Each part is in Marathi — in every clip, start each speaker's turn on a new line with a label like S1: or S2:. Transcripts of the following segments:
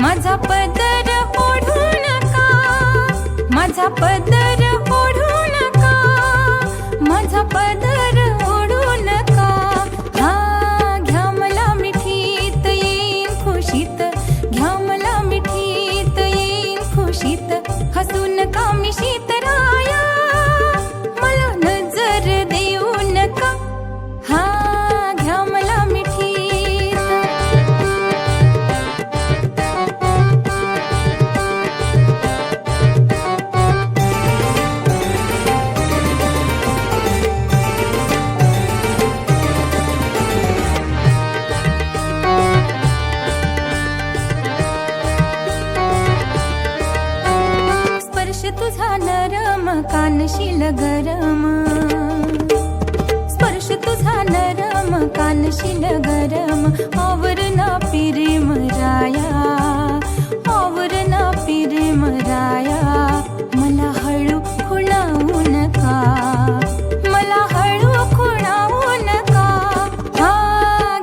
S1: माझा पदर ओढू नका, माझा पदर ओढू नका, माझा पदर ओढू नका. हा घ्या मला मिठीत येईन खुशीत, घ्या मला मिठीत येईन खुशीत. हसू नका मिशीत राया, मला नजर देऊ नका. हा घ्या मला मिठीत. स्पर्श तुझा नरम कानशील गरम, स्पर्श तुझा नरम कानशील गरम. आवरणा प्रेम राया, आवरणा प्रेम राया. मला हळू खुणावू नका, मला हळू खुणावू नका. हा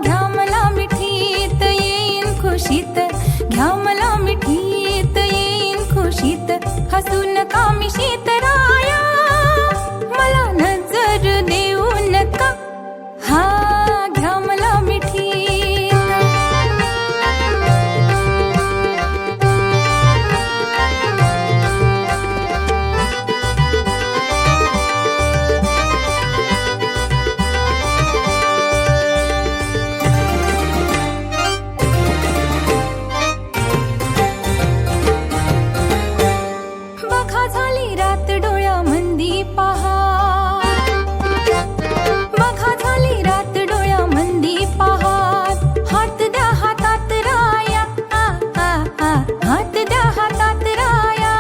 S1: घ्या मला मिठीत येईन खुशीत, घ्या मला मिठीत येईन खुशीत. हसू नका मिशीत राया, मला नजर देऊ नका. हा घ्या मला मिठीत. बघा झाली रात डोळ्यामंदी पहाट, बघा झाली रात डोळ्यामंदी पहाट. हात द्या हातात राया, आ आ आ हात द्या हातात राया.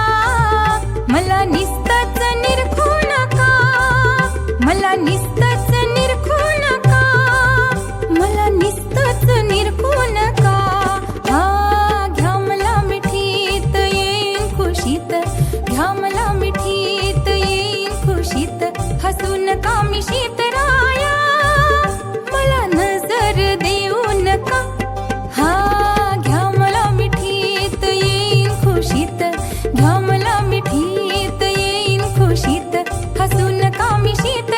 S1: मला निस्तच निरखू नका, मला निस्तच निरखू नका, मला निस्तच निरखू नका. हा घ्या मला मिठीत येईन खुशीत, घ्या मला मिठीत येईन खुशीत. हसू नका मिशीत राया, मला नजर देऊ नका. हा घ्या मला मिठीत येईन खुशीत, घ्या मला मिठीत येईन खुशीत. हसू नका मिशीत